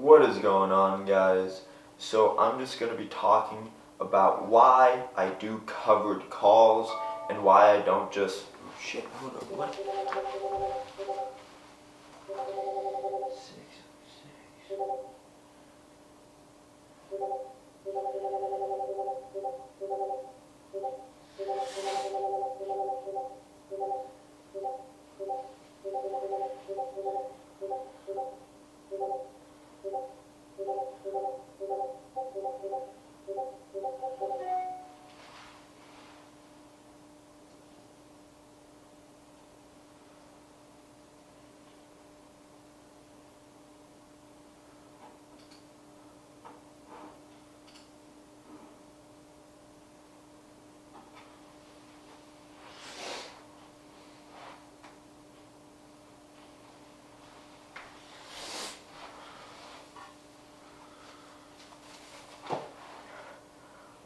What is going on, guys? So I'm just going to be talking about why I do covered calls and why I don't just hold on, what? 606.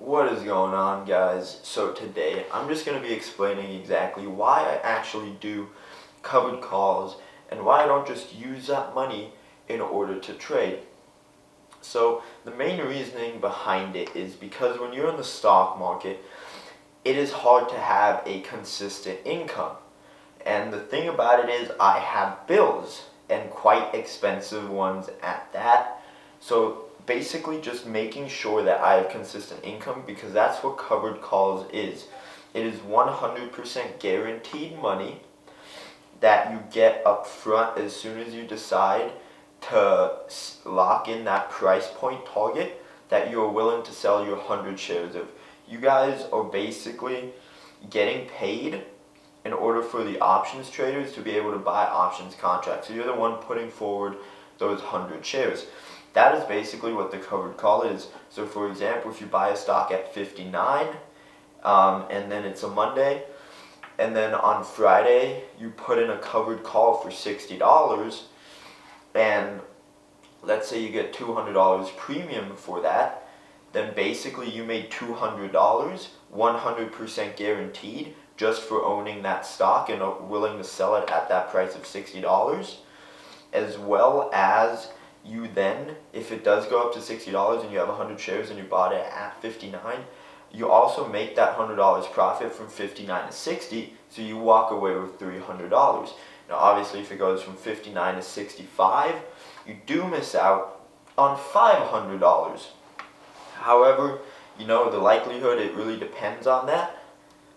What is going on, guys? So today I'm just going to be explaining exactly why I actually do covered calls and why I don't just use that money in order to trade. So the main reasoning behind it is because when you're in the stock market, it is hard to have a consistent income. And the thing about it is I have bills, and quite expensive ones at that. So basically just making sure that I have consistent income, because that's what covered calls is. It is 100% guaranteed money that you get up front as soon as you decide to lock in that price point target that you're willing to sell your 100 shares of. You guys are basically getting paid in order for the options traders to be able to buy options contracts. So you're the one putting forward those 100 shares. That is basically what the covered call is. So for example, if you buy a stock at 59, and then it's a Monday, and then on Friday you put in a covered call for $60, and let's say you get $200 premium for that, then basically you made $200, 100% guaranteed, just for owning that stock and are willing to sell it at that price of $60, as well as you then, if it does go up to $60 and you have 100 shares and you bought it at 59, you also make that $100 profit from 59 to 60, so you walk away with $300. Now obviously if it goes from 59 to 65, you do miss out on $500. However, the likelihood, it really depends on that.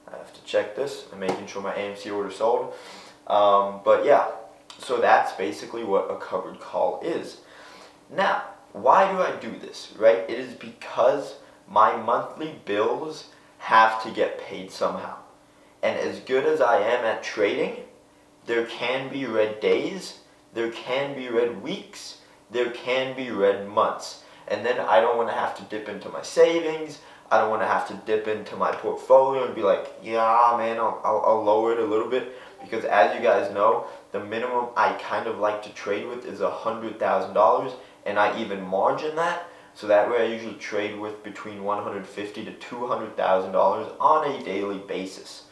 I have to check this. I'm making sure my AMC order sold. But yeah, so that's basically what a covered call is. Now, why do I do this, right? It is because my monthly bills have to get paid somehow. And as good as I am at trading, there can be red days, there can be red weeks, there can be red months. And then I don't want to have to dip into my savings. I don't want to have to dip into my portfolio and be like, yeah, man, I'll lower it a little bit. Because as you guys know, the minimum I kind of like to trade with is $100,000. And I even margin that. So that way I usually trade with between $150,000 to $200,000 on a daily basis.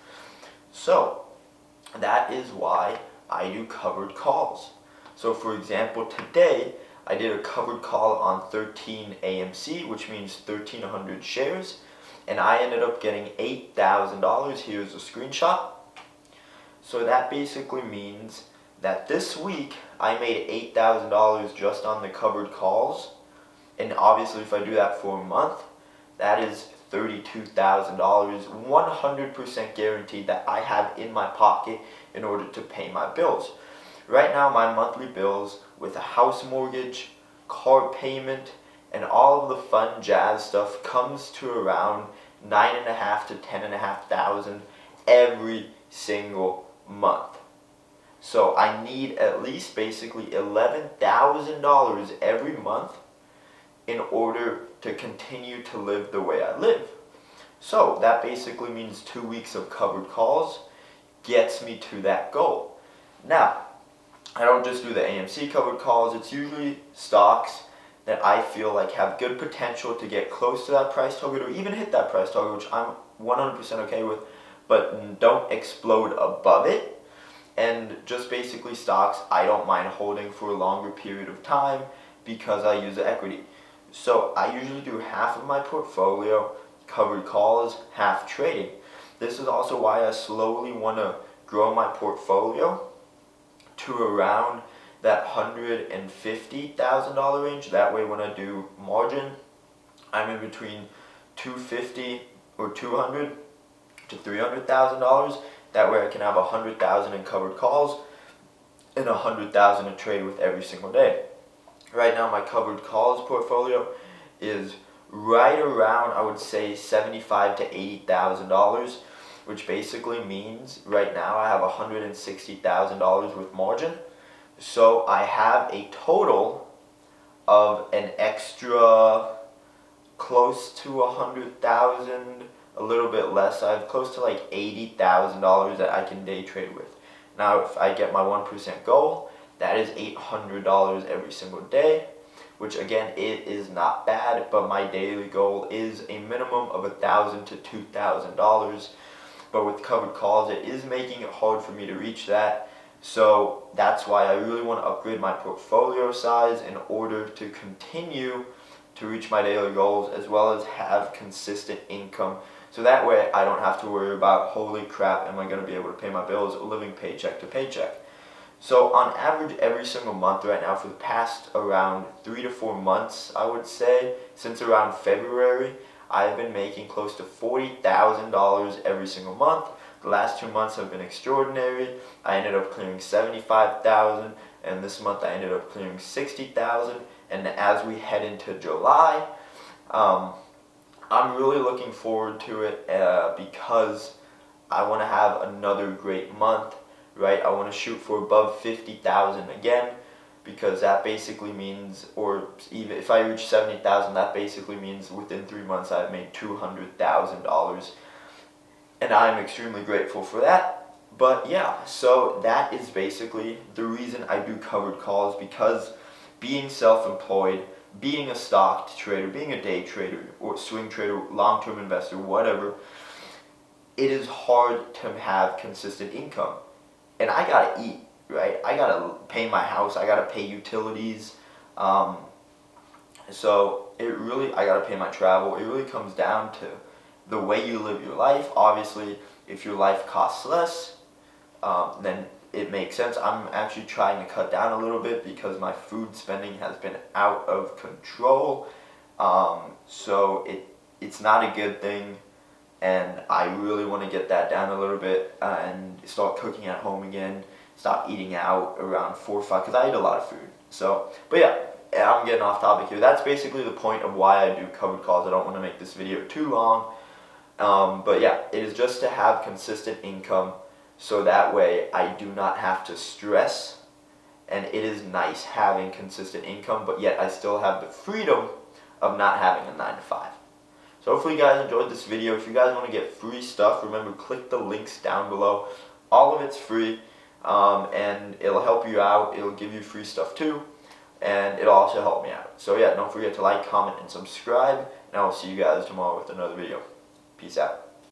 So that is why I do covered calls. So for example, today I did a covered call on 13 AMC, which means 1,300 shares, and I ended up getting $8,000. Here's a screenshot. So that basically means that this week I made $8,000 just on the covered calls, and obviously if I do that for a month, that is $32,000, 100% guaranteed that I have in my pocket in order to pay my bills. Right now, my monthly bills with a house mortgage, car payment, and all of the fun jazz stuff comes to around $9,500 to $10,500 every single month. So I need at least basically $11,000 every month in order to continue to live the way I live. So that basically means 2 weeks of covered calls gets me to that goal. Now, I don't just do the AMC covered calls. It's usually stocks that I feel like have good potential to get close to that price target or even hit that price target, which I'm 100% okay with, but don't explode above it. And just basically stocks I don't mind holding for a longer period of time because I use the equity. So I usually do half of my portfolio covered calls, half trading. This is also why I slowly want to grow my portfolio to around that $150,000 range. That way when I do margin, I'm in between 250 or 200 to $300,000. That way I can have 100,000 in covered calls and 100,000 to trade with every single day. Right now my covered calls portfolio is right around, I would say, $75,000 to $80,000, which basically means right now I have $160,000 with margin. So I have a total of an extra close to 100,000, a little bit less. I have close to like $80,000 that I can day trade with. Now if I get my 1% goal, that is $800 every single day, which again, it is not bad, but my daily goal is a minimum of $1,000 to $2,000. But with covered calls, it is making it hard for me to reach that. So that's why I really want to upgrade my portfolio size in order to continue to reach my daily goals, as well as have consistent income. So that way I don't have to worry about, holy crap, am I going to be able to pay my bills or living paycheck to paycheck. So on average, every single month right now for the past around 3 to 4 months, I would say, since around February, I've been making close to $40,000 every single month. The last 2 months have been extraordinary. I ended up clearing $75,000, and this month I ended up clearing $60,000. And as we head into July, I'm really looking forward to it because I want to have another great month, right? I want to shoot for above 50,000 again, because that basically means, or even if I reach 70,000, that basically means within 3 months I've made $200,000, and I'm extremely grateful for that. But yeah, so that is basically the reason I do covered calls, because being self-employed, being a stock trader, being a day trader, or swing trader, long-term investor, whatever, it is hard to have consistent income. And I gotta eat, right? I gotta pay my house, I gotta pay utilities, so I gotta pay my travel. It really comes down to the way you live your life. Obviously, if your life costs less, then it makes sense. I'm actually trying to cut down a little bit because my food spending has been out of control. So it's not a good thing, and I really want to get that down a little bit and start cooking at home again. Stop eating out around 4 or 5, because I eat a lot of food. So, but yeah, I'm getting off topic here. That's basically the point of why I do covered calls. I don't want to make this video too long. But yeah, it is just to have consistent income, so that way I do not have to stress, and it is nice having consistent income, but yet I still have the freedom of not having a 9 to 5. So hopefully you guys enjoyed this video. If you guys want to get free stuff, remember, click the links down below. All of it's free, and it'll help you out. It'll give you free stuff too, and it'll also help me out. So yeah, don't forget to like, comment, and subscribe, and I will see you guys tomorrow with another video. Peace out.